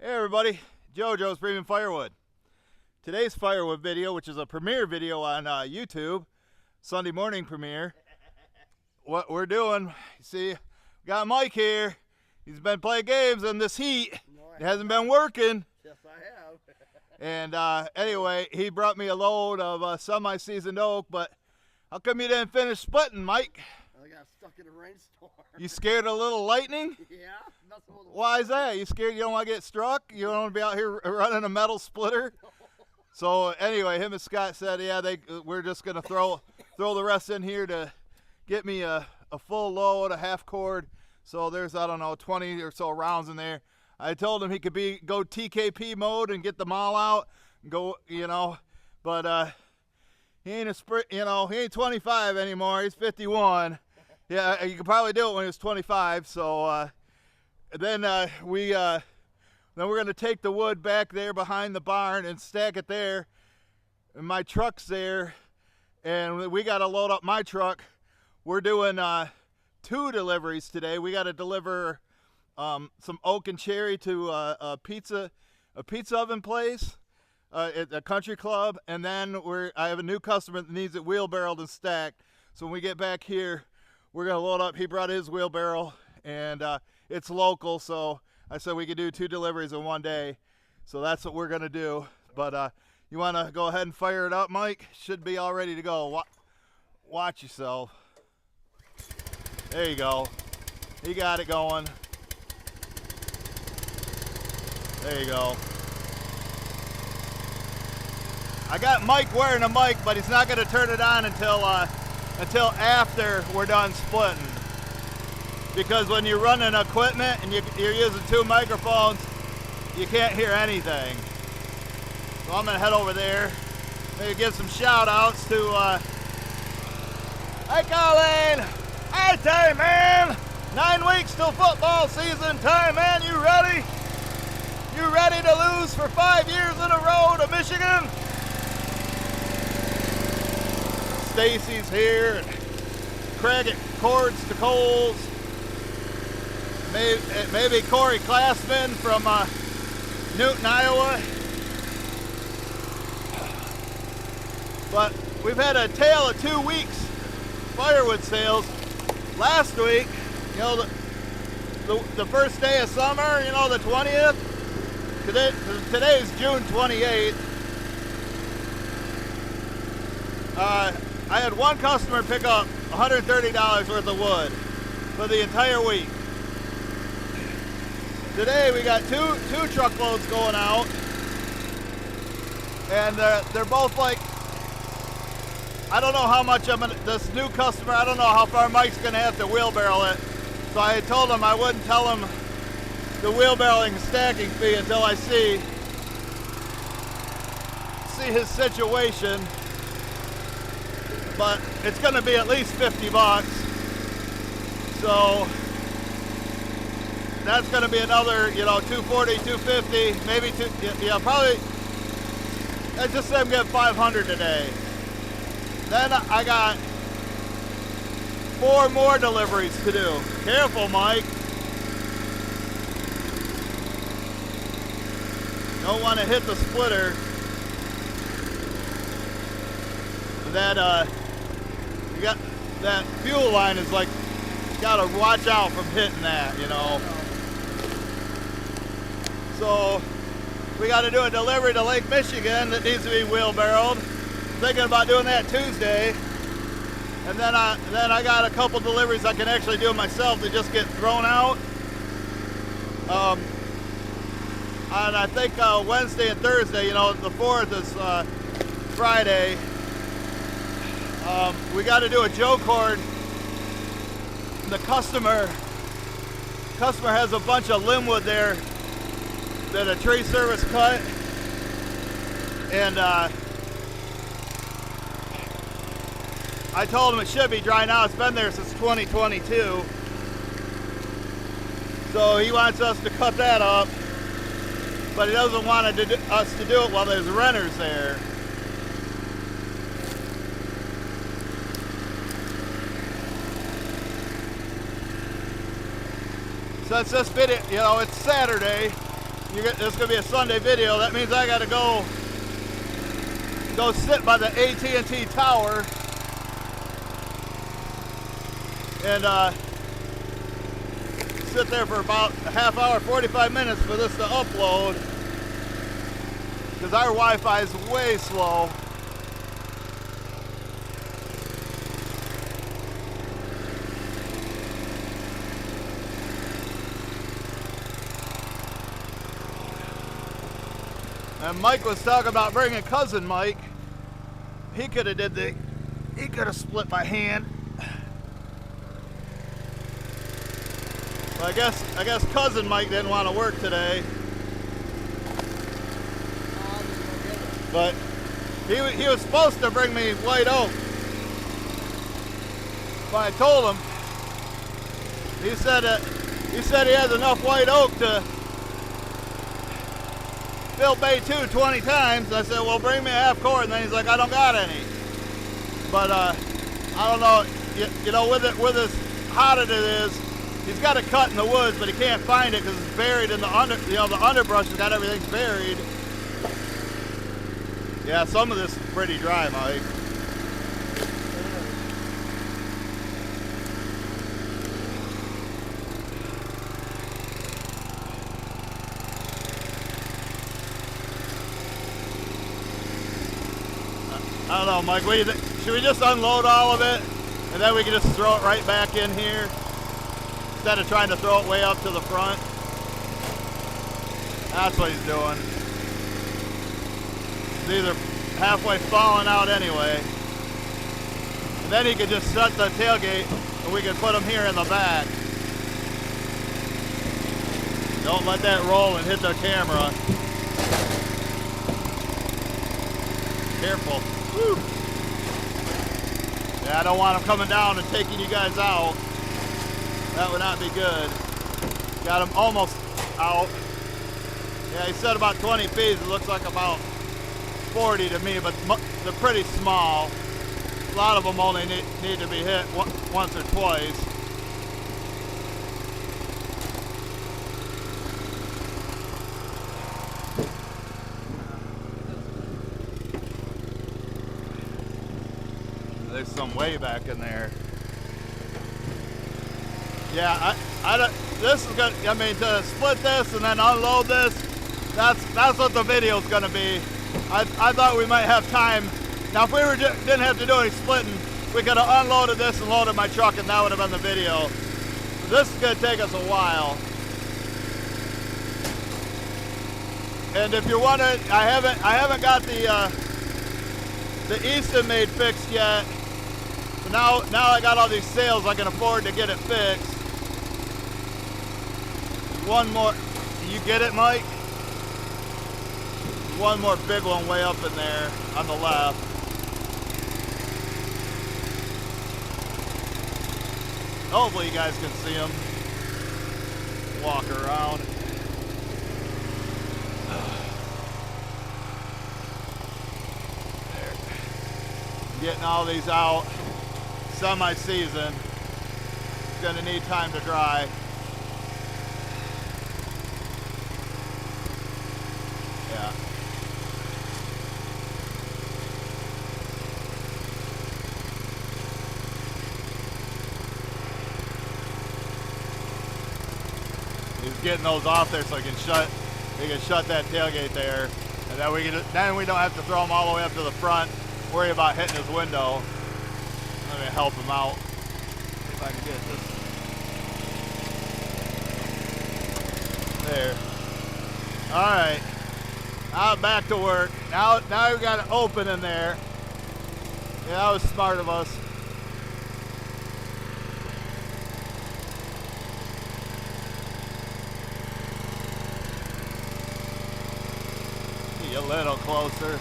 Hey everybody, JoJo's Premium Firewood. Today's Firewood video, which is a premiere video on YouTube, Sunday morning premiere. What we're doing, you see, we got Mike here. He's been playing games in this heat. It hasn't been working. Yes, I have. And anyway, he brought me a load of semi-seasoned oak, but how come you didn't finish splitting, Mike? I got stuck in a rainstorm. You scared of a little lightning? Yeah, nothing with Why is that? You scared you don't want to get struck? You don't want to be out here running a metal splitter? No. So anyway, him and Scott said, yeah, we're just gonna throw the rest in here to get me a full load, a half cord. So there's, I don't know, 20 or so rounds in there. I told him he could go TKP mode and get them all out and go, but he ain't he ain't 25 anymore. He's 51. Yeah, you could probably do it when he was 25. So then we're gonna take the wood back there behind the barn and stack it there. And my truck's there, and we got to load up my truck. We're doing 2 deliveries today. We got to deliver some oak and cherry to a pizza oven place at a country club, and then I have a new customer that needs it wheelbarrowed and stacked. So when we get back here, we're gonna load up. He brought his wheelbarrow, and it's local, so I said we could do 2 deliveries in one day. So that's what we're gonna do. But you want to go ahead and fire it up, Mike? Should be all ready to go. Watch yourself. There you go. He got it going. There you go. I got Mike wearing a mic, but he's not going to turn it on until after we're done splitting. Because when you're running equipment and you're using 2 microphones, you can't hear anything. So I'm going to head over there. Maybe give some shout outs to, hi Colleen! Hi Ty, man! 9 weeks till football season. Ty, man, you ready? You ready to lose for 5 years in a row to Michigan? Stacy's here. Craig at Cords to Coles. Maybe Corey Classman from Newton, Iowa. But we've had a tale of 2 weeks firewood sales. Last week, the first day of summer, the 20th. Today is June 28th. I had one customer pick up $130 worth of wood for the entire week. Today we got two truckloads going out, and they're both like, I don't know how much this new customer, I don't know how far Mike's gonna have to wheelbarrow it. So I told him I wouldn't tell him the wheelbarrowing and stacking fee until I see his situation. But it's going to be at least 50 bucks. So that's going to be another, 240, 250, maybe probably. Let's just say I'm getting 500 today. Then I got 4 more deliveries to do. Careful, Mike. Don't want to hit the splitter. You got that fuel line is like, you gotta watch out from hitting that, So we got to do a delivery to Lake Michigan that needs to be wheelbarrowed. Thinking about doing that Tuesday, and then I got a couple deliveries I can actually do myself to just get thrown out. And I think Wednesday and Thursday, the 4th is Friday. We got to do a Joe cord. The customer has a bunch of limbwood there that a tree service cut, and I told him it should be dry now. It's been there since 2022, so he wants us to cut that up, but he doesn't want us to do it while there's renters there. Since this video, it's Saturday, this is gonna be a Sunday video. That means I gotta go sit by the AT&T tower and sit there for about a half hour, 45 minutes for this to upload, because our Wi-Fi is way slow. And Mike was talking about bringing cousin Mike. He could have split my hand. Well, I guess cousin Mike didn't want to work today. But he was supposed to bring me white oak. But I told him, he said he has enough white oak to fill bay 2 20 times. I said, well, bring me a half cord, and then he's like, I don't got any. But I don't know, you know, with as hot as it is, he's got a cut in the woods, but he can't find it because it's buried in the the underbrush has got everything buried. Yeah, some of this is pretty dry, Mike. I don't know, Mike, what do you think? Should we just unload all of it and then we can just throw it right back in here instead of trying to throw it way up to the front? That's what he's doing. He's either halfway falling out anyway. And then he could just shut the tailgate and we can put him here in the back. Don't let that roll and hit the camera. Careful. Woo. Yeah, I don't want him coming down and taking you guys out. That would not be good. Got him almost out. Yeah, he said about 20 feet. It looks like about 40 to me, but they're pretty small. A lot of them only need to be hit once or twice. There's some way back in there. Yeah, I don't, this is gonna, I mean, to split this and then unload this, that's what the video's gonna be. I thought we might have time. Now, if we didn't have to do any splitting, we could have unloaded this and loaded my truck, and that would have been the video. This is gonna take us a while. And if you're wondering, I haven't got the Easton made fixed yet. So now I got all these sales, I can afford to get it fixed. One more, you get it, Mike? One more big one way up in there on the left. Hopefully you guys can see them. Walk around. There. Getting all these out. Semi-season. It's gonna need time to dry. Yeah. He's getting those off there so he can shut that tailgate there, and then we don't have to throw them all the way up to the front, worry about hitting his window. Let me help him out. See if I can get this. There. Alright. Now back to work. Now we've got it open in there. Yeah, that was smart of us. Get a little closer.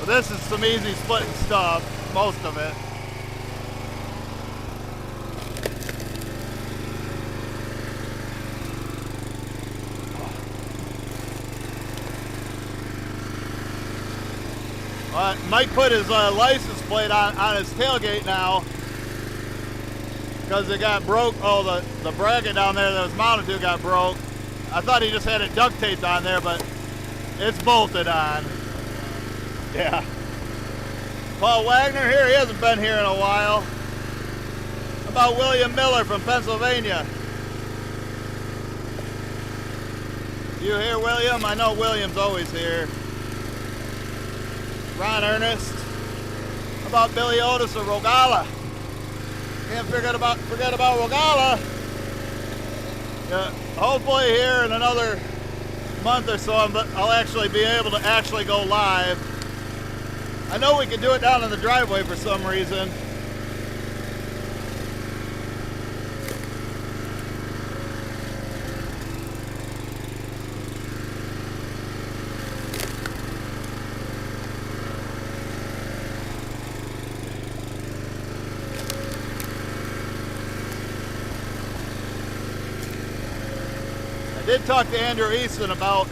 This is some easy splitting stuff, most of it. Mike put his license plate on his tailgate now because it got broke. Oh, the bracket down there that was mounted to got broke. I thought he just had it duct taped on there, but it's bolted on. Yeah. Paul Wagner here, he hasn't been here in a while. How about William Miller from Pennsylvania? You here, William? I know William's always here. Ron Ernest. How about Billy Otis of Rogala? Can't forget about Rogala. Yeah, hopefully here in another month or so I'll actually be able to actually go live. I know we can do it down in the driveway for some reason. I did talk to Andrew Easton about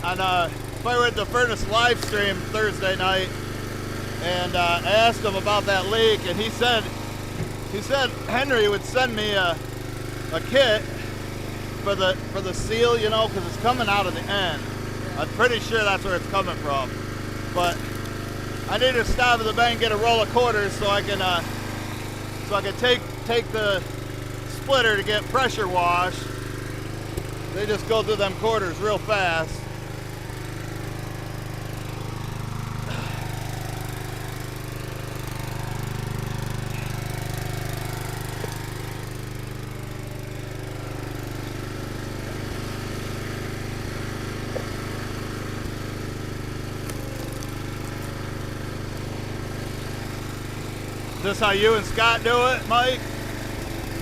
on Firewood the Furnace live stream Thursday night, and I asked him about that leak, and he said Henry would send me a kit for the seal, you know, because it's coming out of the end. I'm pretty sure that's where it's coming from, but I need to stop at the bank and get a roll of quarters so I can take the splitter to get pressure washed. They just go through them quarters real fast. Is this how you and Scott do it, Mike?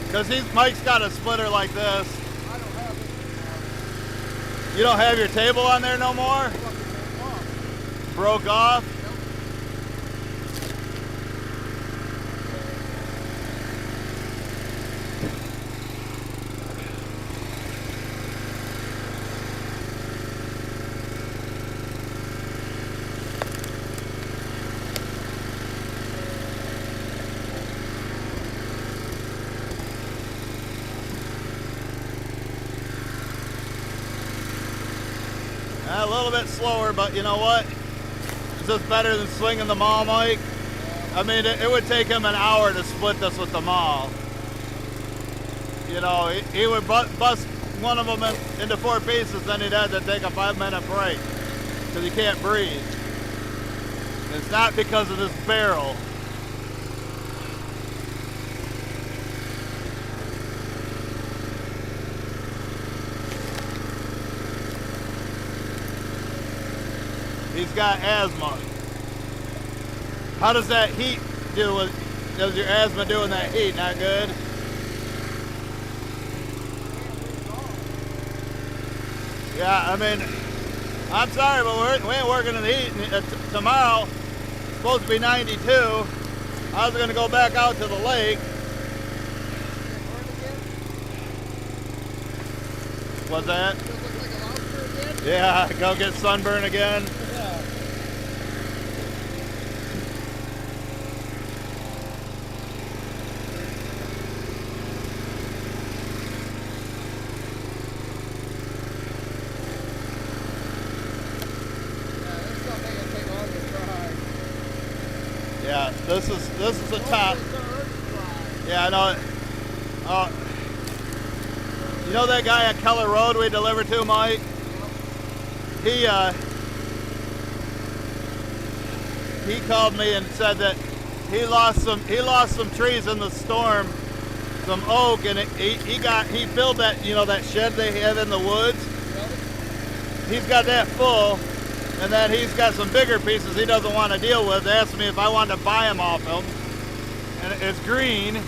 Because Mike's got a splitter like this. I don't have it. You don't have your table on there no more? Broke off? A little bit slower, but you know what? Is this better than swinging the maul, Mike? I mean, it would take him an hour to split this with the maul. You know, he would bust one of them into 4 pieces, then he'd have to take a 5-minute break because he can't breathe. It's not because of this barrel. He's got asthma. How does that heat do does your asthma do in that heat? Not good? Yeah, I mean, I'm sorry, but we ain't working in the heat. Tomorrow, it's supposed to be 92. I was going to go back out to the lake. What's that? Does it look like a lobster again? Yeah, go get sunburn again. Yeah. This stuff ain't gonna take long to dry. Yeah, this is the top. It's gonna hurt to dry. Yeah, I know it. You know that guy at Keller Road we delivered to, Mike? He called me and said that he lost some trees in the storm, some oak, and he filled that, you know, that shed they have in the woods. He's got that full, and then he's got some bigger pieces he doesn't want to deal with. They asked me if I wanted to buy them off him, and it's green, and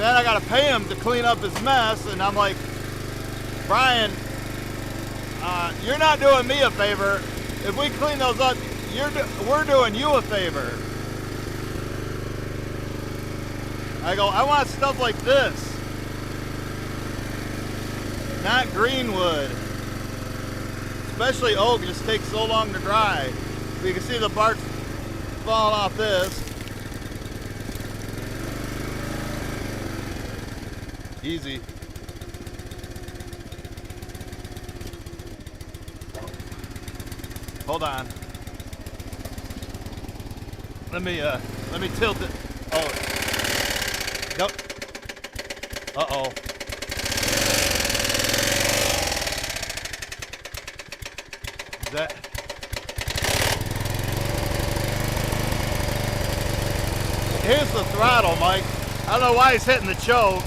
then I got to pay him to clean up his mess, and I'm like, Brian, you're not doing me a favor. If we clean those up, we're doing you a favor. I go, I want stuff like this, not greenwood. Especially oak, it just takes so long to dry. So you can see the bark's falling off this. Easy. Hold on. Let me tilt it. Oh. Nope. Uh-oh. Is that? Here's the throttle, Mike. I don't know why he's hitting the choke.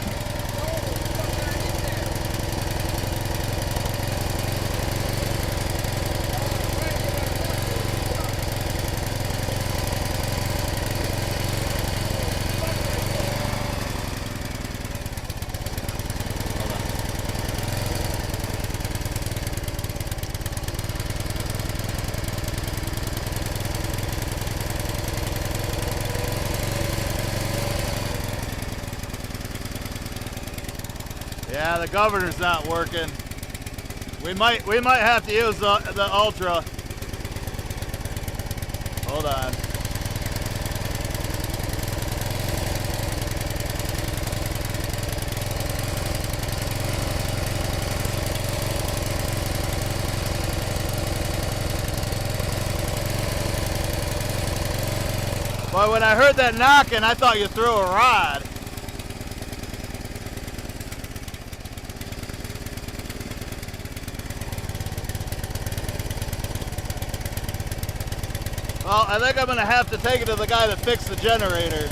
Yeah, the governor's not working. We might have to use the Ultra. Hold on. Boy, when I heard that knocking, I thought you threw a rod. Well, I think I'm going to have to take it to the guy that fixed the generator.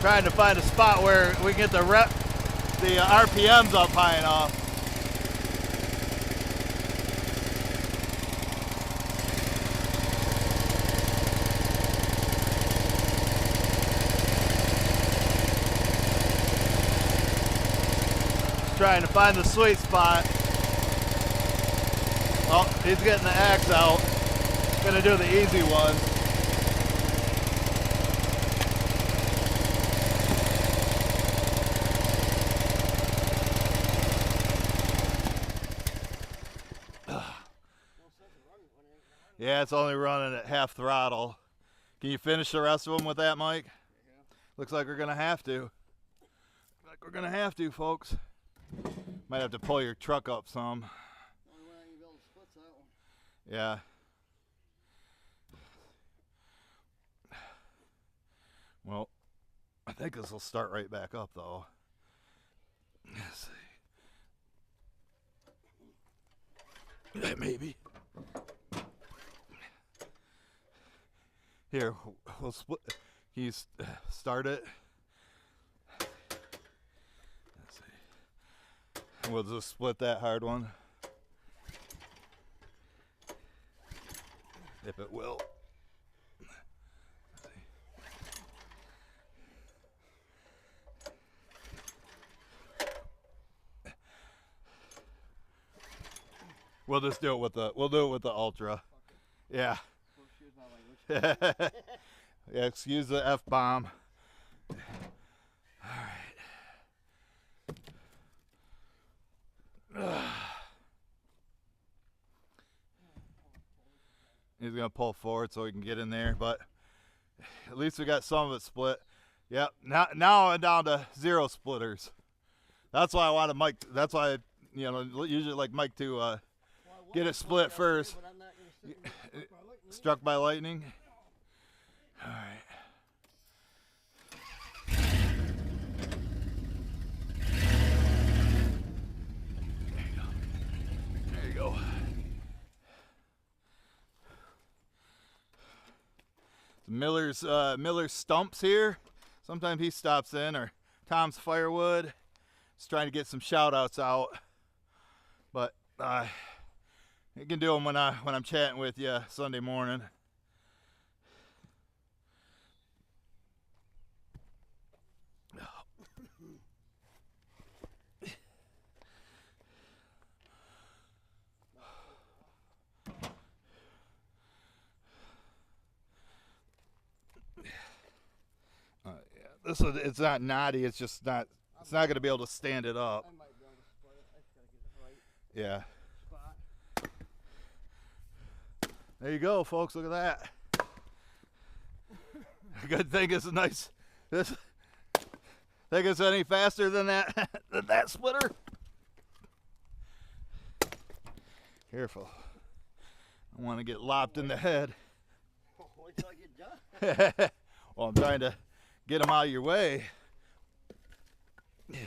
Trying to find a spot where we can get the RPMs up high enough. Trying to find the sweet spot. Oh, he's getting the axe out. Gonna do the easy one. Yeah, it's only running at half throttle. Can you finish the rest of them with that, Mike? Yeah. Looks like we're gonna have to. Folks. Might have to pull your truck up some. Only way I can be able to split that one. Yeah. Well, I think this will start right back up though. Let's see. Maybe. Here, we'll split. Can you start it? We'll just split that hard one. If it will. We'll just do it with the Ultra. Yeah. Yeah, excuse the F-bomb. He's gonna pull forward so he can get in there, but at least we got some of it split. Yep. Now I'm down to 0 splitters. That's why I wanted Mike. That's why I, usually like Mike to get it split first. Struck by lightning. All right. There you go. Miller's Stumps here. Sometimes he stops in, or Tom's Firewood. Just trying to get some shout outs out. But you can do them when I'm chatting with you Sunday morning. It's not knotty. It's just not. It's not going to be able to stand it up. I might be able to split it. I just gotta get it right. Yeah. spot. There you go, folks. Look at that. Good thing it's nice. This think it's any faster than that than that splitter? Careful. I want to get lopped in the head. Wait till I get done. Well, I'm trying to get them out of your way. Yeah.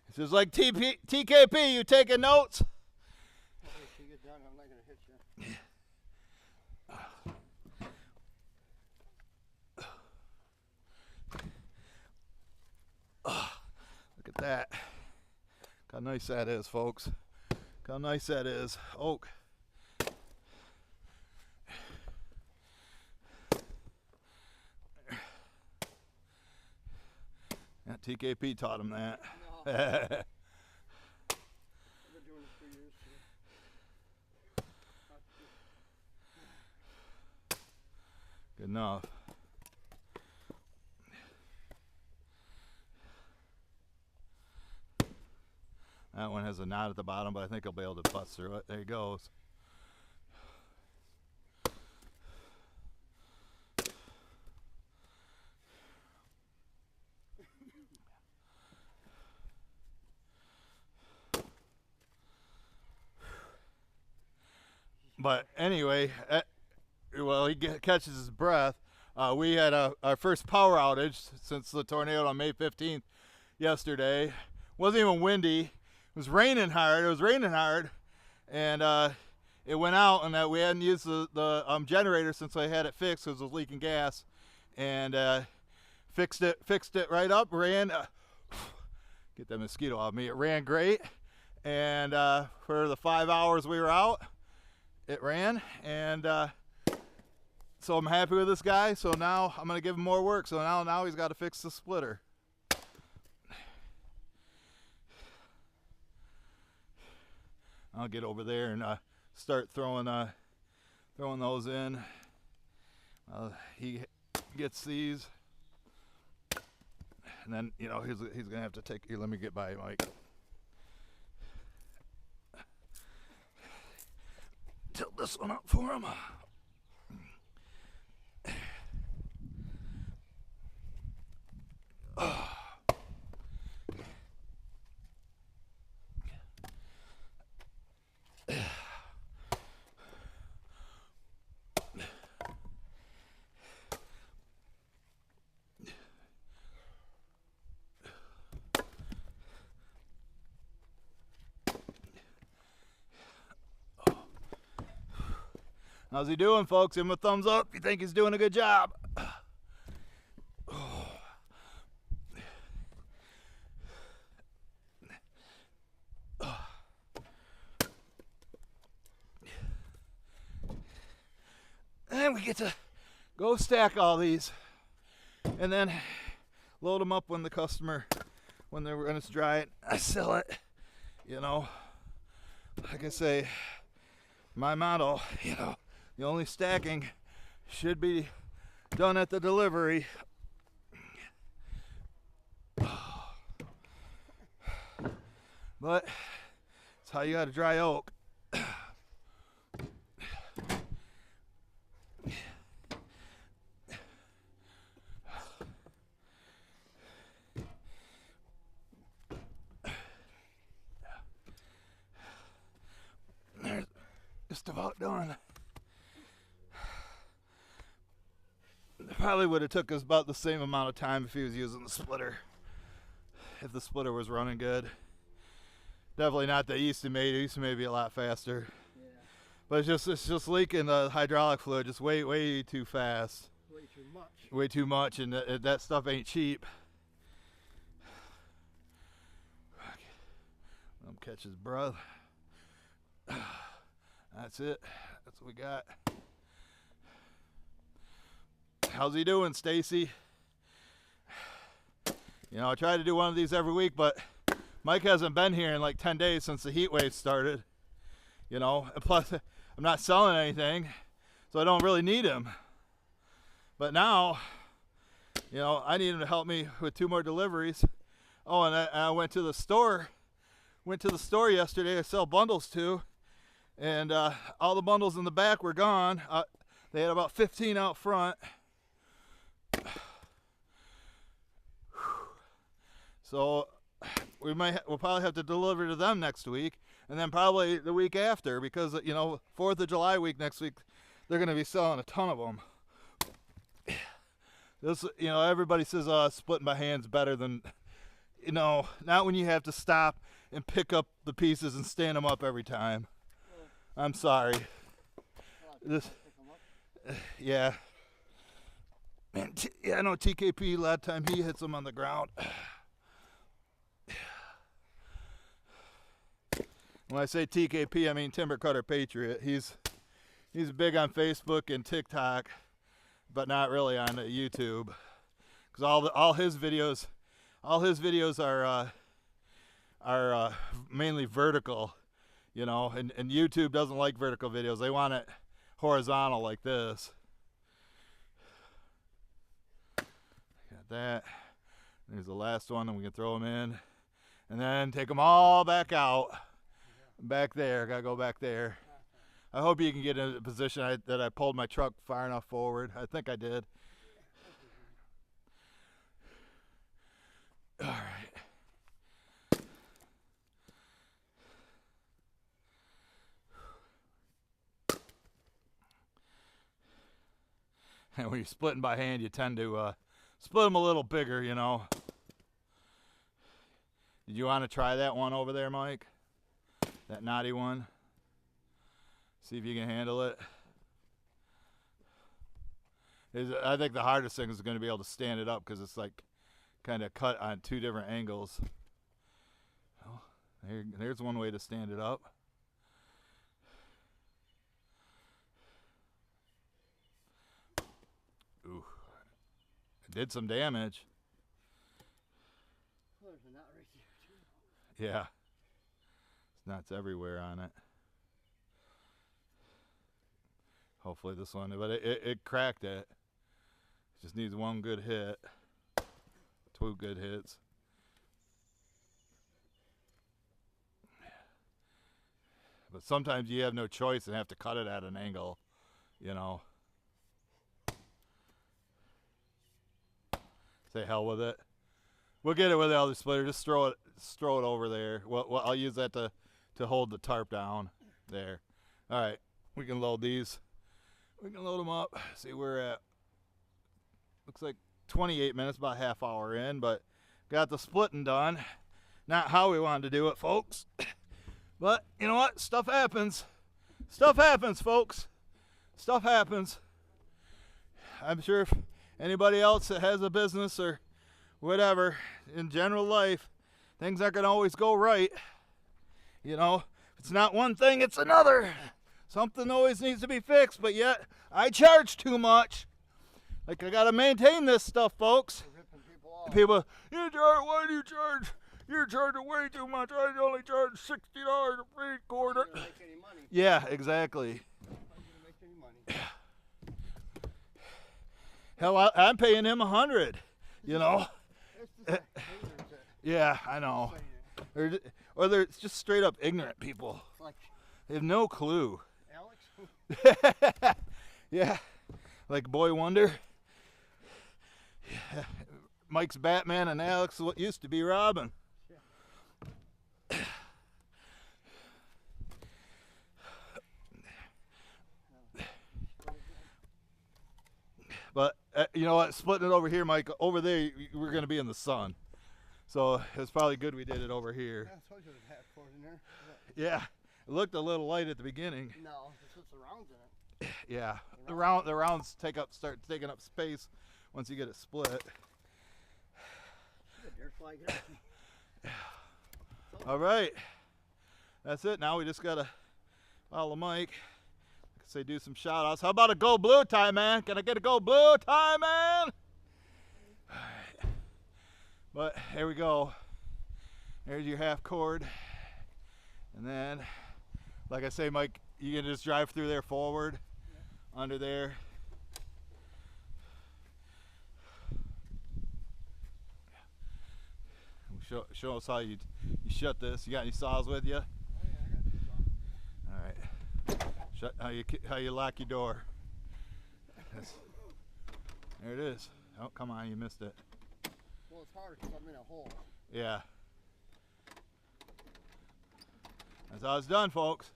It's just like TKP, you taking notes? Wait till you get done. I'm not gonna hit you. Look at that. Look how nice that is, folks. Look how nice that is. Oak. Yeah, TKP taught him that. No. I've been doing this for years too. Good enough. That one has a knot at the bottom, but I think I'll be able to bust through it. There he goes. But anyway, well, he catches his breath. We had our first power outage since the tornado on May 15th yesterday. Wasn't even windy. It was raining hard. And it went out, and we hadn't used the generator since I had it fixed because it was leaking gas. And fixed it right up. Ran. Get that mosquito off me. It ran great. And for the 5 hours we were out, it ran. And so I'm happy with this guy. So now I'm going to give him more work. So now he's got to fix the splitter. I'll get over there and start throwing those in. He gets these, and then he's gonna have to take. Here, let me get by, Mike. Tilt this one up for him. How's he doing, folks? Give him a thumbs up if you think he's doing a good job. And we get to go stack all these and then load them up when it's dry. I sell it, like I say, my motto, the only stacking should be done at the delivery. But it's how you got to dry oak. There's just about done. Probably would have took us about the same amount of time if he was using the splitter. If the splitter was running good. Definitely not the Easton made. It used to maybe a lot faster. Yeah. But it's just leaking the hydraulic fluid just way too fast. Way too much. Way too much, and that stuff ain't cheap. Let him catch his breath. That's it. That's what we got. How's he doing, Stacy? I try to do one of these every week, but Mike hasn't been here in like 10 days since the heat wave started. And plus, I'm not selling anything, so I don't really need him. But now, You know, I need him to help me with 2 more deliveries. Oh, and I went to the store. Went to the store yesterday. I sell bundles too, and all the bundles in the back were gone. They had about 15 out front. So we'll probably have to deliver to them next week, and then probably the week after, because 4th of July week next week, they're going to be selling a ton of them. This, everybody says splitting by hand's better than, not when you have to stop and pick up the pieces and stand them up every time. I'm sorry. Yeah. Man, I know TKP, last time he hits them on the ground. When I say TKP, I mean Timber Cutter Patriot. He's big on Facebook and TikTok, but not really on YouTube, because all his videos are mainly vertical, and YouTube doesn't like vertical videos. They want it horizontal like this. Got that. There's the last one, and we can throw them in, and then take them all back out. Back there, gotta go back there. I hope you can get in a position that I pulled my truck far enough forward. I think I did. All right. And when you're splitting by hand, you tend to split them a little bigger, Did you want to try that one over there, Mike? That knotty one? See if you can handle it. I think the hardest thing is going to be able to stand it up, because it's like kind of cut on 2 different angles. Well, there's one way to stand it up. Ooh, it did some damage. Well, there's a knot right there, too. Yeah, it's knots everywhere on it. Hopefully this one, but it cracked it. Just needs 1 good hit, 2 good hits. But sometimes you have no choice and have to cut it at an angle, Say hell with it. We'll get it with the other splitter. Just throw it over there. Well, I'll use that to hold the tarp down there. All right, we can load these. We can load them up. See where we're at. Looks like 28 minutes, about half hour in, but got the splitting done. Not how we wanted to do it, folks. But you know what? Stuff happens. Stuff happens, folks. Stuff happens. I'm sure if anybody else that has a business or whatever in general life, things aren't going to always go right. If it's not one thing, it's another. Something always needs to be fixed, but yet I charge too much. Like, I got to maintain this stuff, folks. We're ripping people off. People, why do you charge? You're charging way too much. I only charge $60 a feet cord. You're not gonna make any money. Yeah, exactly. You're not gonna make any money. Hell, I'm paying him $100. It's just like haters that Yeah, I know. say Or they're just straight up ignorant people. it's like They have no clue. Alex. Yeah, like Boy Wonder. Yeah. Mike's Batman and Alex what used to be Robin. But you know what? Splitting it over here, Mike. Over there, we're going to be in the sun, so it's probably good we did it over here. Yeah, I told you there's half cord in there. Yeah, it looked a little light at the beginning. No, it's just the rounds in it. Yeah, the rounds start taking up space once you get it split. Good, deer fly, get off me. All right, that's it. Now we just gotta follow Mike. Say do some shout outs. How about a go blue time, man? Can I get a go blue time, man? All right. But here we go. There's your half cord. And then, like I say, Mike, you can just drive through there forward, under there. show us how you shut this. You got any saws with you? Oh, yeah, I got two saws. All right. How you lock your door. There it is. Oh, come on, you missed it. Well, it's hard because I'm in a hole. Yeah. That's how it's done, folks.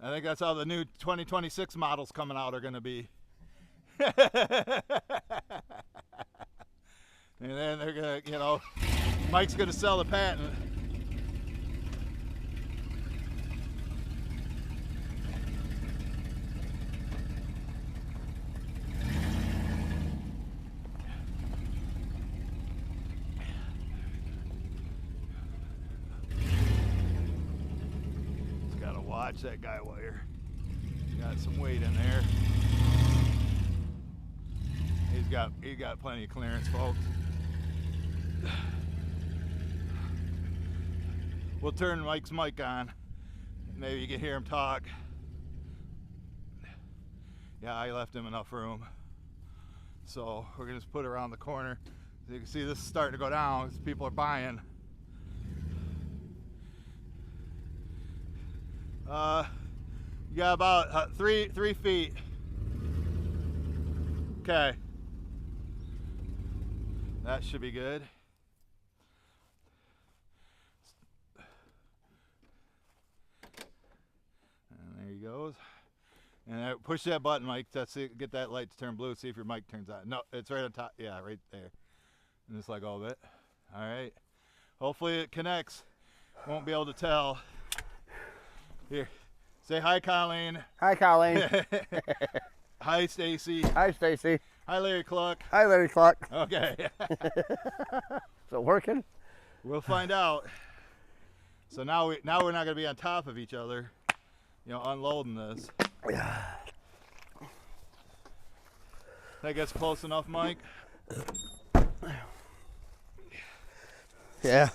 I think that's how the new 2026 models coming out are going to be. And then they're going to, you know, Mike's going to sell the patent. Just got to watch that guy wire. Got some weight in there. He's got plenty of clearance, folks. We'll turn Mike's mic on. Maybe you can hear him talk. Yeah, I left him enough room. So we're gonna just put it around the corner. As you can see, this is starting to go down as people are buying. You got about 3 feet. Okay. That should be good. And there he goes. And push that button, Mike. That's it. Get that light to turn blue. See if your mic turns on. No, it's right on top. Yeah, right there. And just like all of it. All right. Hopefully it connects. Won't be able to tell. Here. Say hi, Colleen. Hi, Colleen. Hi, Stacy. Hi, Stacy. Hi, Larry Cluck. Hi, Larry Cluck. Okay. Is it working? We'll find out. So now we're not going to be on top of each other, you know, unloading this. Yeah. Think that's close enough, Mike? Yeah.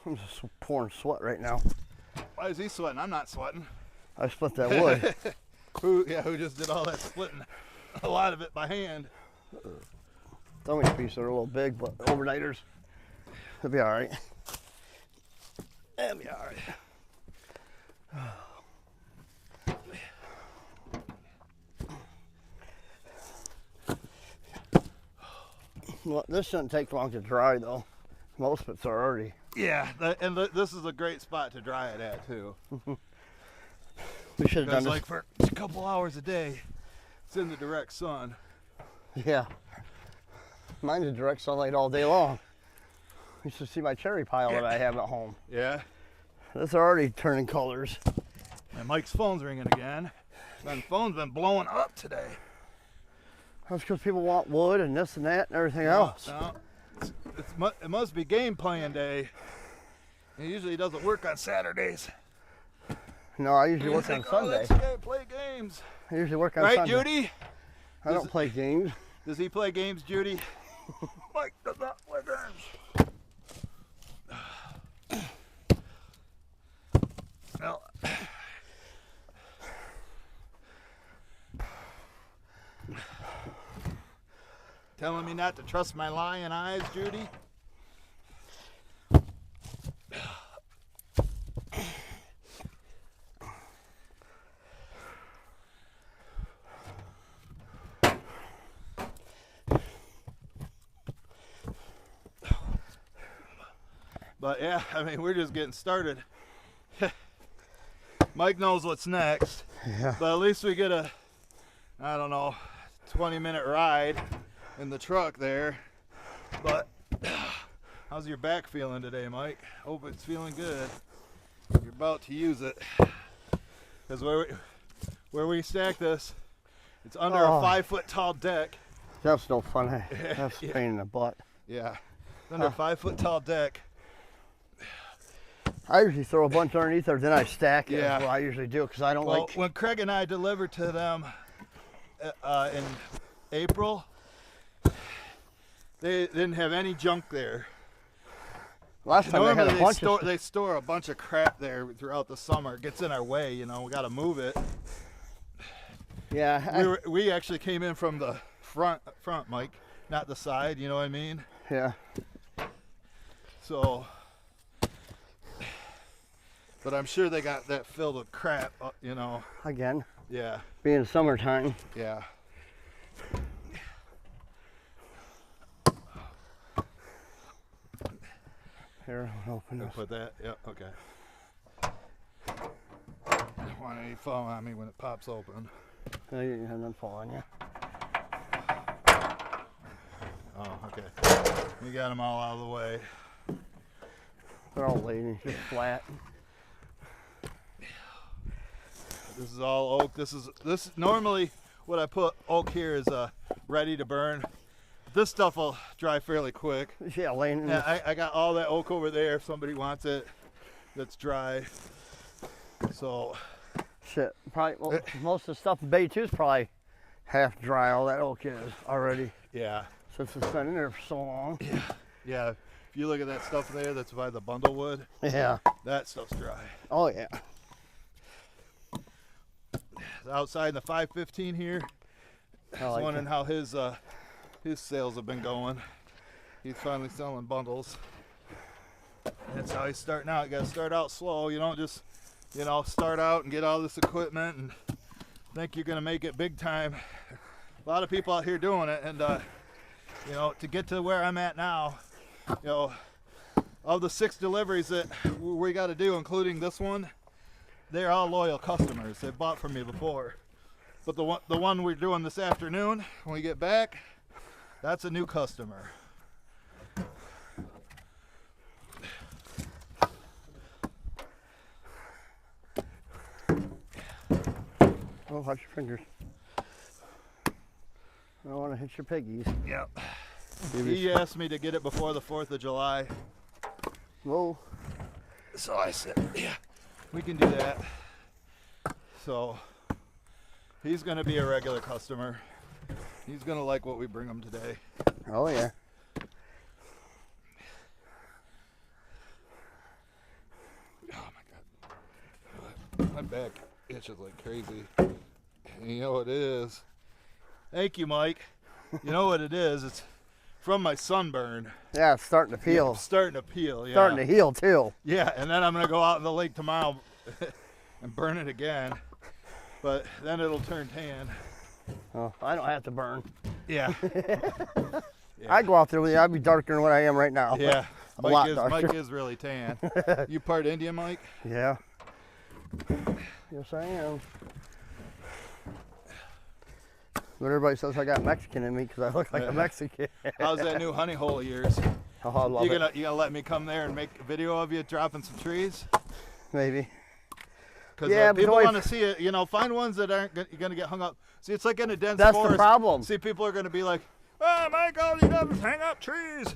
I'm just pouring sweat right now. Why is he sweating? I'm not sweating. I split that wood. Who just did all that splitting? A lot of it by hand. Some of these pieces are a little big, but overnighters, they'll be all right. They'll be all right. Well, this shouldn't take long to dry, though. Most of it's already. Yeah, this is a great spot to dry it at, too. We should have done Because, this. like, for a couple hours a day, it's in the direct sun. Yeah. Mine's in direct sunlight all day long. You should see my cherry pile that I have at home. Yeah. It's already turning colors. And Mike's phone's ringing again. My phone's been blowing up today. That's because people want wood and this and that and everything else. No, it must be game playing day. It usually doesn't work on Saturdays. No, I usually work on Sunday. Let's go play games. I usually work on Right, Sunday. Judy? I don't play games. Does he play games, Judy? Mike does not play games. Well, telling me not to trust my lying eyes, Judy? But yeah, I mean, we're just getting started. Mike knows what's next. Yeah. But at least we get a, I don't know, 20-minute ride in the truck there. But how's your back feeling today, Mike? Hope it's feeling good. You're about to use it. Because where we stack this, it's under a 5-foot tall deck. That's no fun. That's a pain in the butt. Yeah, it's under a 5-foot tall deck. I usually throw a bunch underneath there, then I stack it. Yeah. That's what I usually do because I don't Well, like. when Craig and I delivered to them in April, they didn't have any junk there. Last time they had a bunch of. They store a bunch of crap there throughout the summer. It gets in our way, you know. We got to move it. Yeah. We actually came in from the front, Mike, not the side. You know what I mean? Yeah. So, but I'm sure they got that filled with crap, you know. Again, Yeah, being summertime. yeah. Here, I'll open I'll this. put that, yep, okay. I don't want any foam on me when it pops open. Oh, you didn't have none fall on you. Oh, okay. We got them all out of the way. They're all laid, just flat. This is all oak. This normally what I put oak here is ready to burn. This stuff will dry fairly quick. Yeah, laying in Yeah, I got all that oak over there if somebody wants it that's dry. So shit. Probably well, most of the stuff in Bay 2 is probably half dry. All that oak is already, yeah, since it's been in there for so long. yeah. If you look at that stuff there that's by the bundlewood, Yeah. that stuff's dry. Oh yeah. Outside in the 515 here, I was like wondering how his sales have been going. He's finally selling bundles. That's how he's starting out. You gotta start out slow. You don't just, you know, start out and get all this equipment and think you're gonna make it big time. A lot of people out here doing it, and you know, to get to where I'm at now, you know, of the 6 deliveries that we got to do, including this one, they're all loyal customers. They've bought from me before. But the one we're doing this afternoon, when we get back, that's a new customer. Oh, watch your fingers. I don't want to hit your piggies. Yep. He asked me to get it before the 4th of July. Whoa. So I said, yeah, we can do that. So he's going to be a regular customer. He's going to like what we bring him today. Oh yeah. Oh my God. My back itches like crazy. And you know what it is? Thank you, Mike. You know what it is? It's from my sunburn. Yeah, it's starting to peel. Yeah, starting to peel, yeah. Starting to heal too. Yeah, and then I'm going to go out in the lake tomorrow and burn it again. But then it'll turn tan. Oh, I don't have to burn. Yeah. I go out there with you. I'd be darker than what I am right now. Yeah. A lot Mike darker. is really tan. You part Indian, Mike? Yeah. Yes, I am. But everybody says I got Mexican in me because I look like a Mexican. How's that new honey hole of yours? Oh, I love You gonna let me come there and make a video of you dropping some trees? Maybe. Because Yeah, but people only- want to see it. You know, find ones that aren't gonna get hung up. See, it's like in a dense That's forest. the problem. See, people are gonna be like, "Oh, Mike, all you do is hang up trees."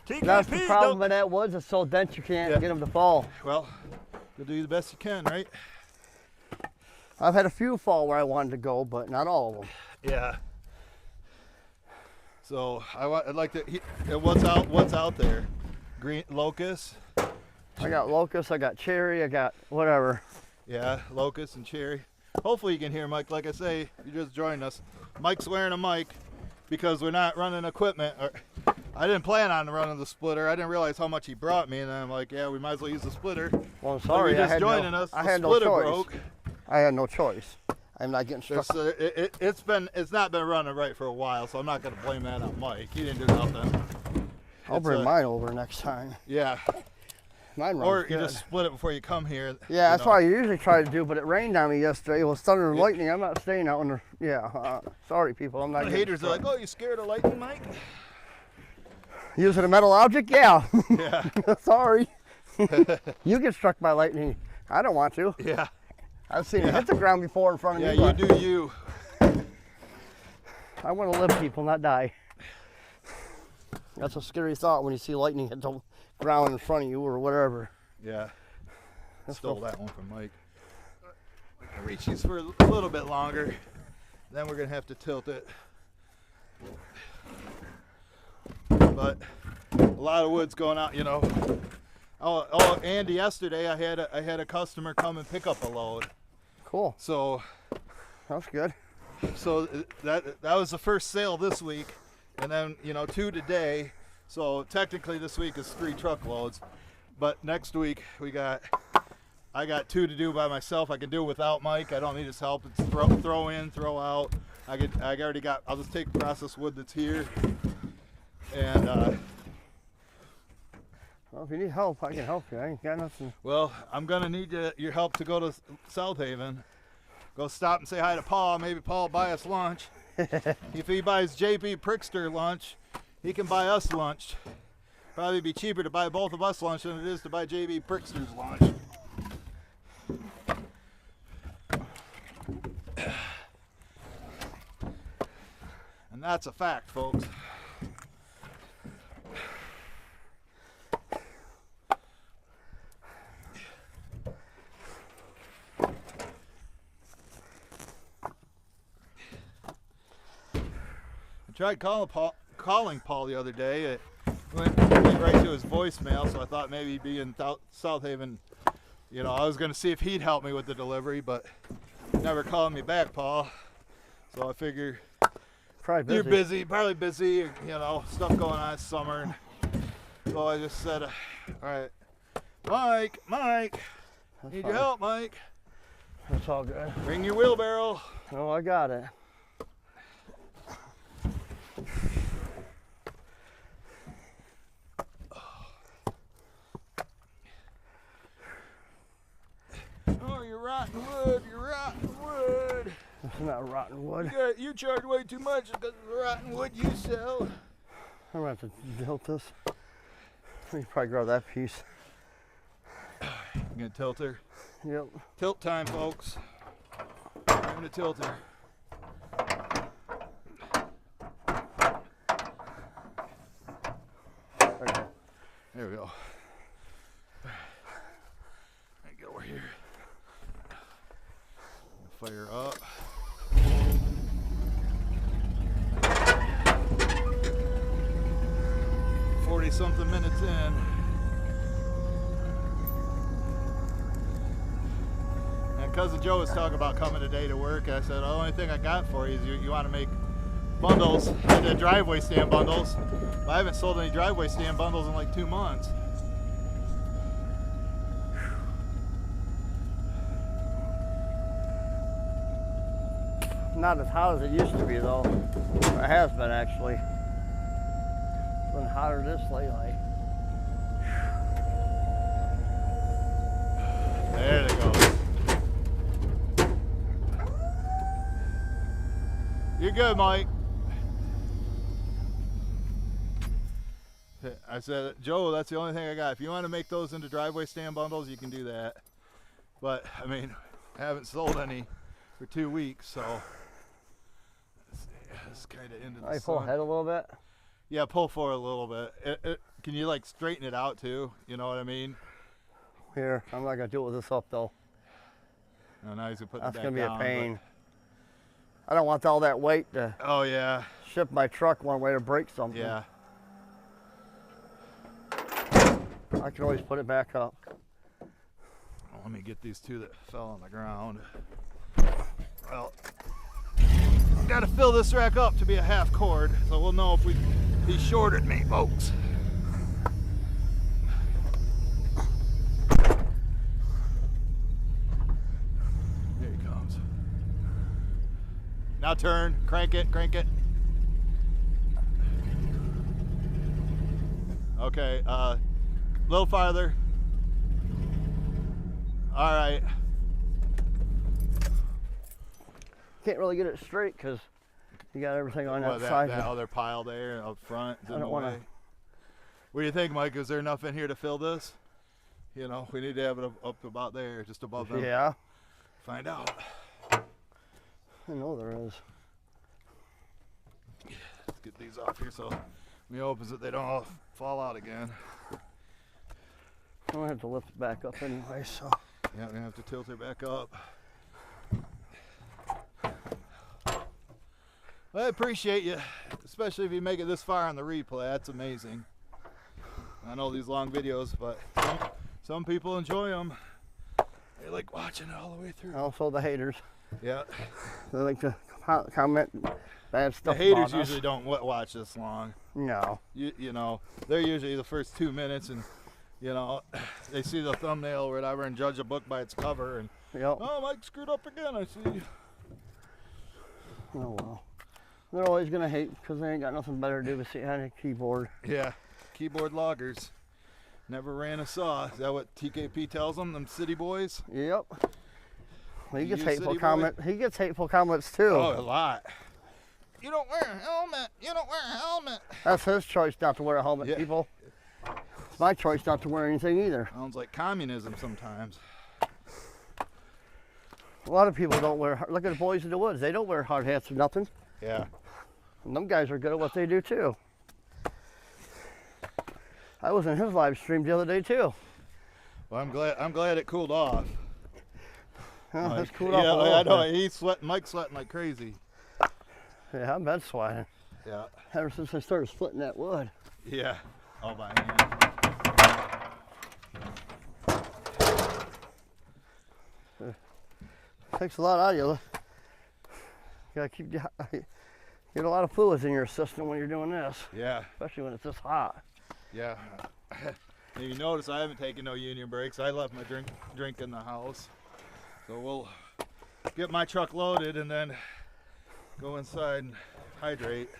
TKP, That's the problem don't-" with that woods. It's so dense you can't Yeah. get them to fall. Well, you'll do the best you can, right? I've had a few fall where I wanted to go, but not all of them. Yeah. So I'd like to. What's out there? Green locust. I got locust, I got cherry, I got whatever. Yeah, locust and cherry. Hopefully you can hear Mike. Like I say, you just joined us. Mike's wearing a mic because we're not running equipment. I didn't plan on running the splitter. I didn't realize how much he brought me, and then I'm like, yeah, we might as well use the splitter. Well, I'm So sorry, you're I just had joining no, us. I The had no splitter choice. broke. I had no choice. I'm not getting struck. It's not been running right for a while, so I'm not gonna blame that on Mike. He didn't do nothing. I'll bring mine over next time. Yeah. Mine runs Or you good. just split it before you come here. Yeah, that's you know. what I usually try to do, but it rained on me yesterday. It was thunder and lightning. I'm not staying out in the. Yeah, sorry, people. I'm not. The getting haters are struck. like, "Oh, you scared of lightning, Mike?" Using a metal object? Yeah. Yeah. Sorry. You get struck by lightning. I don't want to. Yeah. I've seen it hit the ground before in front of Yeah, me. you but do you. I want to live, people, not die. That's a scary thought when you see lightning hit the ground in front of you or whatever. Yeah. That's Stole cool. that one from Mike. I'll reach these for a little bit longer. Then we're gonna have to tilt it. But a lot of wood's going out, you know. Oh, and yesterday I had a customer come and pick up a load. Cool. So That's good. that was the first sale this week, and then 2 today. So technically this week is 3 truckloads, but next week I got 2 to do by myself. I can do it without Mike. I don't need his help. It's throw in, throw out. I'll just take processed wood that's here, and well, if you need help, I can help you. I ain't got nothing. well, I'm gonna need your help to go to South Haven. Go stop and say hi to Paul. Maybe Paul will buy us lunch. If he buys JB Prickster lunch, he can buy us lunch. Probably be cheaper to buy both of us lunch than it is to buy JB Prickster's lunch. And that's a fact, folks. I tried calling Paul the other day. It went right to his voicemail, so I thought maybe he'd be in South Haven. You know, I was going to see if he'd help me with the delivery, but never called me back, Paul. So I figure Probably busy. you're busy, probably busy, you know, stuff going on this summer. So I just said, all right, Mike, That's need fine. your help, Mike. That's all good. Bring your wheelbarrow. Oh, I got it. Oh, you're rotten wood, It's not rotten wood. You charge way too much because of the rotten wood you sell. I'm gonna have to tilt this. Let me probably grab that piece. You gonna tilt her? Yep. Tilt time, folks. Time to tilt her. There we go. There we go. Let me get over here. Fire up. Something minutes in. And Cousin Joe was talking about coming today to work. I said, the only thing I got for you is you want to make bundles, the driveway stand bundles. I haven't sold any driveway stand bundles in like 2 months. Not as hot as it used to be though. It has been actually. It's been hotter this lately. There they go. You're good, Mike. I said, Joe, that's the only thing I got. If you want to make those into driveway stand bundles, you can do that. But, I mean, I haven't sold any for 2 weeks, so it's kind of into the I pull sun. ahead a little bit. Yeah, pull forward a little bit. Can you, like, straighten it out, too? You know what I mean? Here, I'm not gonna do it with this up though. No, now he's going to put That's it back gonna be down, a pain. I don't want all that weight to Oh, yeah. shift my truck one way to break something. Yeah. I can always put it back up. Let me get these 2 that fell on the ground. Well, got to fill this rack up to be a half cord, so we'll know if he shorted me, folks. Here he comes. Now turn, crank it, crank it. Okay, a little farther. All right. Can't really get it straight because you got everything on Well, that side. that other pile there up front is I in the don't wanna- way. What do you think, Mike? Is there enough in here to fill this? You know, we need to have it up about there, just above them. Yeah, Find out. I know there is. Let's get these off here so when he opens it, they don't all fall out again. I'm gonna have to lift it back up anyway, so. Yeah, I'm gonna have to tilt her back up. I appreciate you, especially if you make it this far on the replay. That's amazing. I know these long videos, but some people enjoy them. They like watching it all the way through. Also the haters. Yeah. They like to comment bad The stuff haters about us. usually don't watch this long. No. You know, they're usually the first 2 minutes, and you know, they see the thumbnail or whatever and judge a book by its cover, and Yep. oh, Mike screwed up again. I see. Oh well. They're always gonna hate because they ain't got nothing better to do but sit on a keyboard. Yeah, keyboard loggers never ran a saw. Is that what TKP tells them city boys? Yep. He You gets city hateful boy? comment. He gets hateful comments too. Oh, a lot. You don't wear a helmet. You don't wear a helmet. That's his choice not to wear a helmet, Yeah. people. It's my choice not to wear anything either. Sounds like communism sometimes. A lot of people don't wear. Look at the boys in the woods. They don't wear hard hats or nothing. Yeah. And them guys are good at what they do too. I was in his live stream the other day too. Well, I'm glad it cooled off. Yeah, Like, it's cooled off yeah, a little I know. bit. He's sweating. Mike's sweating like crazy. Yeah, I've been sweating Yeah. ever since I started splitting that wood. Yeah. All by hand. Takes a lot out of you. You gotta keep get a lot of fluids in your system when you're doing this, Yeah. especially when it's this hot. Yeah. And you notice I haven't taken no union breaks. I left my drink in the house. So we'll get my truck loaded and then go inside and hydrate.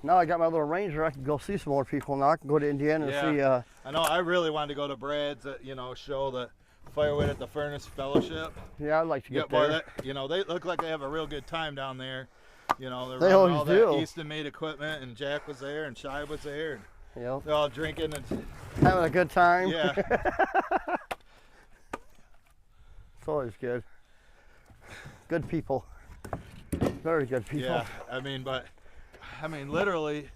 Now I got my little Ranger. I can go see some more people now. I can go to Indiana and see. I know I really wanted to go to Brad's, show the Firewood at the Furnace Fellowship. Yeah, I'd like to Yeah, get boy, there. they look like they have a real good time down there. You know, they're They running always all do. that Easton-made equipment, and Jack was there, and Shai was there, and Yep. they're all drinking. And Having a good time. yeah, It's always good. Good people. Very good people. yeah. Literally,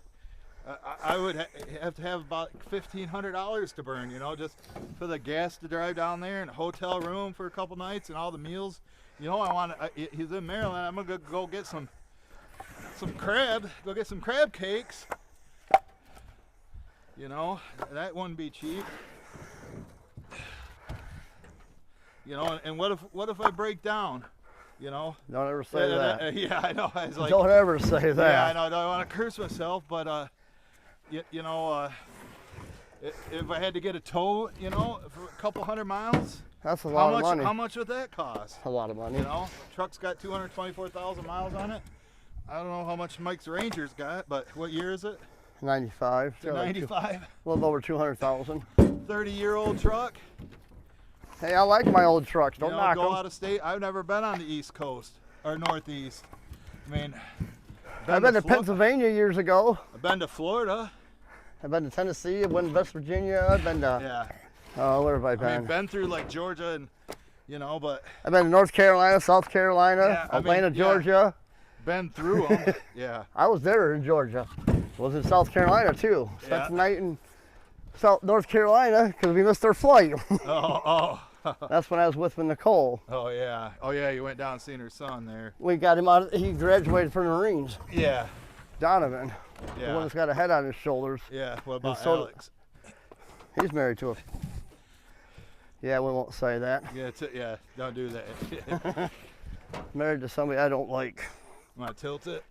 I would have to have about $1,500 to burn. Just for the gas to drive down there, and a hotel room for a couple nights, and all the meals. He's in Maryland. I'm gonna go get some crab. Go get some crab cakes. That wouldn't be cheap. And what if I break down? Don't ever say that. Yeah, I know. I was like, Don't ever say that. yeah, I know. I don't want to curse myself, but if I had to get a tow, for a couple hundred miles, That's a lot of money. how much would that cost? A lot of money. Truck's got 224,000 miles on it. I don't know how much Mike's Ranger's got, but what year is it? 95. It's a 95, A little over 200,000. 30-year-old truck. Hey, I like my old trucks. Don't knock go them. out of state. I've never been on the East Coast or Northeast. I've been to Pennsylvania years ago. I've been to Florida. I've been to Tennessee. I've been to West Virginia. I've been to. Yeah. Oh, where have I been? Been through like Georgia and, but I've been to North Carolina, South Carolina, Yeah, Atlanta, yeah. Georgia. been through them. Yeah. I was there in Georgia. Was in South Carolina too. Spent Yeah. the night in North Carolina because we missed our flight. Oh. That's when I was with Nicole. Oh yeah. Oh yeah. You went down and seen her son there. We got him out. He graduated from the Marines. Yeah. Donovan, the one Yeah. that's got a head on his shoulders. Yeah. What about so- Alex? He's married to a. Yeah, we won't say that. Yeah. Don't do that. Married to somebody I don't like. Want to tilt it?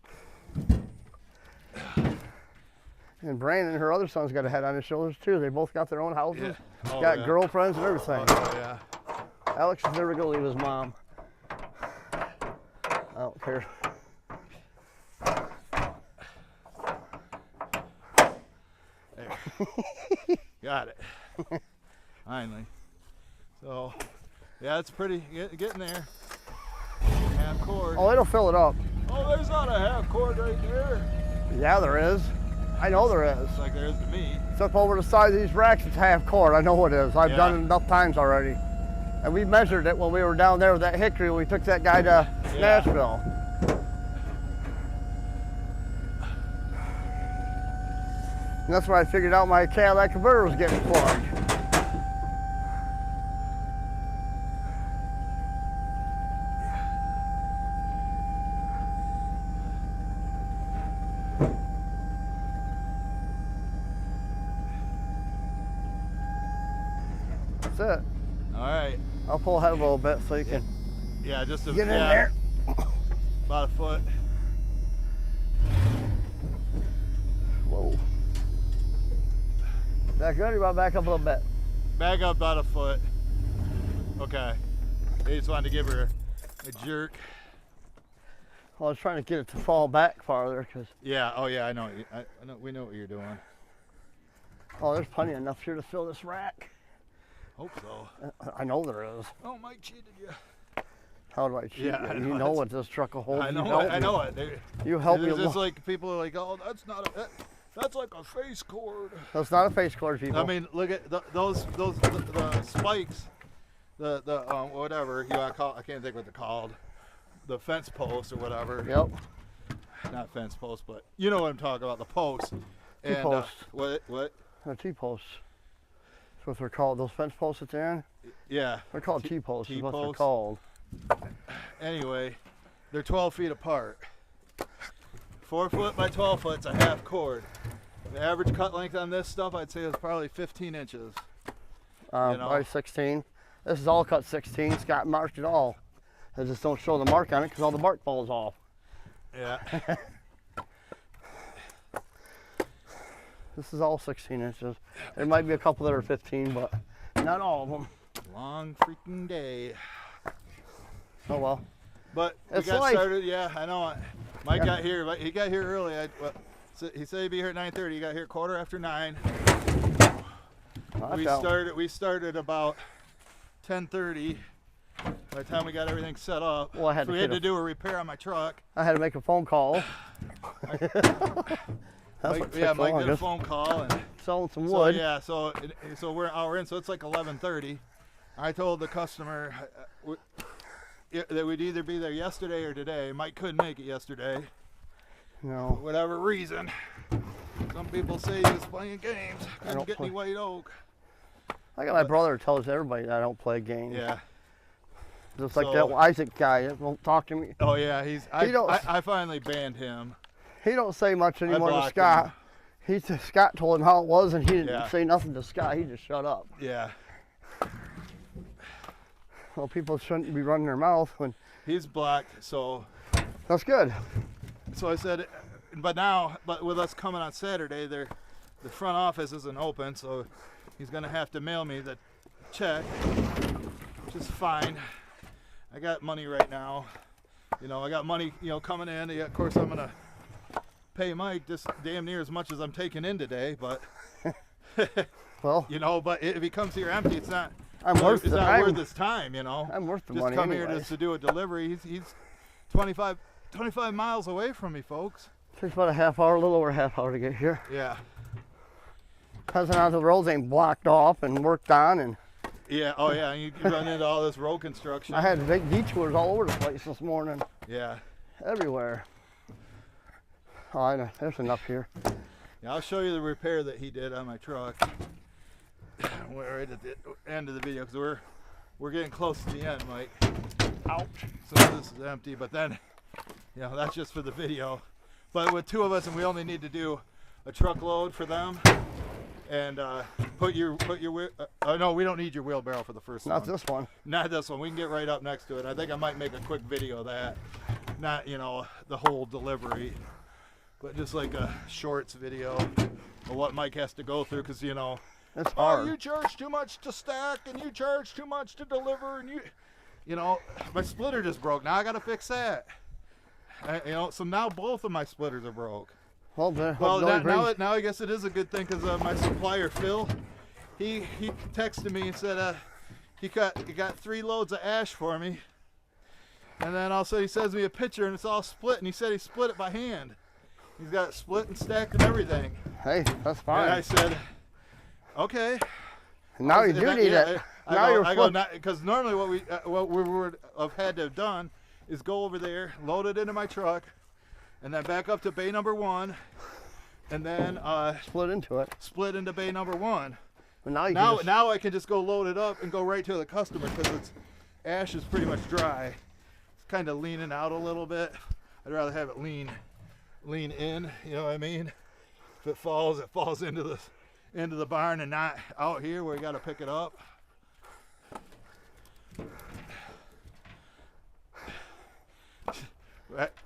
And Brandon, her other son's got a head on his shoulders too. They both got their own houses. Yeah. Oh, Got yeah. girlfriends and everything. Oh, yeah. Alex is never gonna leave his mom. I don't care. There. Got it. Finally. So, yeah, it's pretty getting there. Half cord. Oh, it'll fill it up. Oh, there's not a half cord right there. Yeah, there is. I know there is. It's like there is to me. It's up over the side of these racks. It's half cord. I know it is. I've Yeah. done it enough times already. And we measured it when we were down there with that hickory when we took that guy to Yeah. Nashville. And that's when I figured out my Cadillac converter was getting plugged. That's it. All right. I'll pull ahead a little bit so you can Yeah, just get in there. About a foot. Whoa. Is that good? You want to back up a little bit? Back up about a foot. Okay. They just wanted to give her a jerk. Well, I was trying to get it to fall back farther because. Yeah. Oh yeah. I know. I know. We know what you're doing. Oh, there's plenty enough here to fill this rack. Hope so. I know there is. Oh, Mike cheated you. How do I cheat? Yeah, You know what this truck will hold. I know. I know it. You help me. It's just like people are like, oh, that's not a. That's like a face cord. That's not a face cord, people. I mean, look at those the spikes, the whatever you want to call. I can't think what they're called. The fence posts or whatever. Yep. Not fence posts, but you know what I'm talking about. The posts. T-posts. What? T-posts. That's what they're called. Those fence posts at the end? Yeah. They're called T-posts. Is what they're T-posts. called. Anyway, they're 12 feet apart. 4 foot by 12 foot. It's a half cord. The average cut length on this stuff, I'd say, is probably 15 inches. By 16. This is all cut 16. Scott marked it all. I just don't show the mark on it because all the bark falls off. Yeah. This is all 16 inches. There might be a couple that are 15, but not all of them. Long freaking day. Oh well. But we got started. Yeah, I know. Mike got here. He got here early. He said he'd be here at 9:30. He got here 9:15. We started about 10:30. By the time we got everything set up, well, we had to do a repair on my truck. I had to make a phone call. Mike did a phone call and selling some wood. So we're an hour in. So it's like 11:30. I told the customer that we'd either be there yesterday or today. Mike couldn't make it yesterday. No. For whatever reason. Some people say he was playing games. Couldn't get any white oak. I got my brother who tells everybody that I don't play games. Yeah. Just like that Isaac guy that won't talk to me. Oh yeah, I finally banned him. He don't say much anymore to Scott. Scott told him how it was, and he didn't say nothing to Scott. He just shut up. Yeah. Well, people shouldn't be running their mouth when. He's blocked, so. That's good. So I said, but with us coming on Saturday, the front office isn't open, so he's gonna have to mail me the check, which is fine. I got money right now. I got money, coming in. Of course, I'm gonna pay Mike just damn near as much as I'm taking in today, but well, but if he comes here empty, it's not. It's not worth his time, I'm worth the just money. Just come here just to do a delivery. He's 25 miles away from me, folks. Takes about a little over a half hour to get here. Yeah. Because now the roads ain't blocked off and worked on and. Yeah. Oh yeah. And you run into all this road construction. I had big detours all over the place this morning. Yeah. Everywhere. Oh, I know. There's enough here. Yeah, I'll show you the repair that he did on my truck. We're right at the end of the video because we're getting close to the end, Mike. Ouch. So this is empty, but then, that's just for the video. But with two of us, and we only need to do a truckload for them, and put your no, we don't need your wheelbarrow for the first one. Not this one. Not this one. We can get right up next to it. I think I might make a quick video of that. Not the whole delivery, but just like a shorts video of what Mike has to go through, because it's hard. You charge too much to stack, and you charge too much to deliver, and my splitter just broke. Now I got to fix that. So now both of my splitters are broke. Well, now I guess it is a good thing, because my supplier Phil, he texted me and said he got 3 loads of ash for me, and then also he sends me a picture and it's all split, and he said he split it by hand. He's got it split and stacked and everything. Hey, that's fine. And I said, okay. And now you do need it. I go because normally what we would have had to have done is go over there, load it into my truck, and then back up to bay number 1, and then split into bay number 1. But now I can just go load it up and go right to the customer, because ash is pretty much dry. It's kind of leaning out a little bit. I'd rather have it lean in. You know what I mean? If it falls into the barn and not out here where you got to pick it up.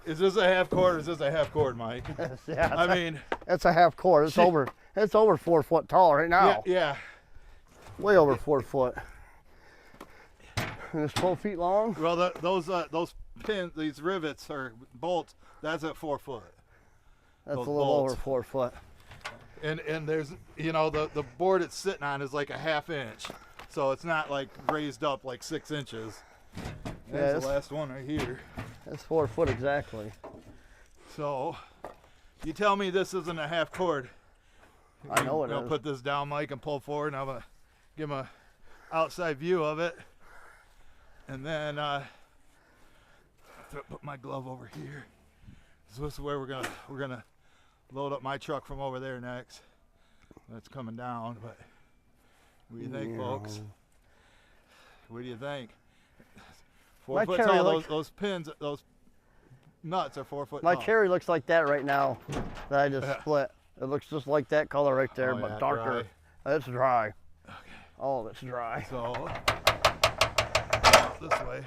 Is this a half cord or is this a half cord, Mike? Yeah, I mean, it's a half cord. It's over. It's over 4 foot tall right now. yeah. Way over 4 foot. And it's 12 feet long. Well, those pins, these rivets or bolts, that's at 4 foot. That's Those a little bolts. over 4 foot. And there's, you know, the board it's sitting on is like a 1/2 inch, so it's not like raised up like 6 inches. There's the last one right here. That's 4 foot exactly. So, you tell me this isn't a half cord. I know it is. I'll put this down, Mike, and pull forward, and I'm gonna give him a outside view of it, and then put my glove over here. So this is where we're gonna load up my truck from over there next. That's coming down, but what do you think, folks? What do you think? 4 foot tall. Those pins, those nuts are 4 foot tall. My cherry looks like that right now that I just split. It looks just like that color right there, but darker. Dry. It's dry. Okay. All of it's dry. So this way.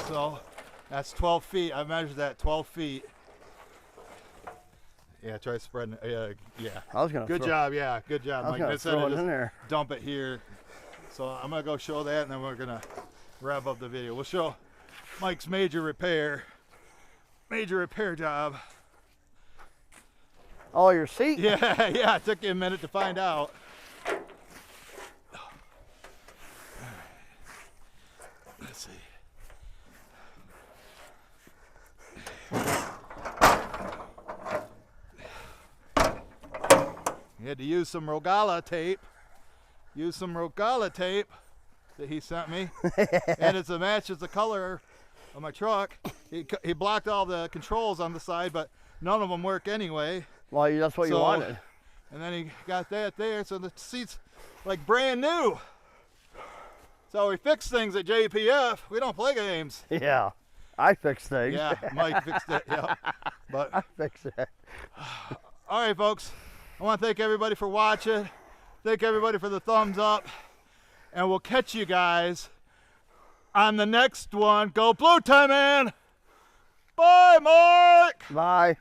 So that's 12 feet. I measured that 12 feet. Yeah, try spreading it. Yeah. I was gonna. Good job. Yeah, good job, I was Mike. gonna throw it in there. Dump it here. So I'm gonna go show that, and then we're gonna wrap up the video. We'll show Mike's major repair job. Oh, your seat? Yeah, yeah. It took you a minute to find out. Let's see. You had to use some Rogala tape. Use some Rogala tape that he sent me, and it's a matches the color of my truck. He blocked all the controls on the side, but none of them work anyway. Well, that's what you wanted. And then he got that there, so the seat's like brand new. So we fix things at JPF. We don't play games. Yeah, I fix things. Yeah, Mike fixed it. Yeah, but I fix it. all right, folks. I want to thank everybody for watching. Thank everybody for the thumbs up. And we'll catch you guys on the next one. Go Blue Time, man! Bye, Mike! Bye.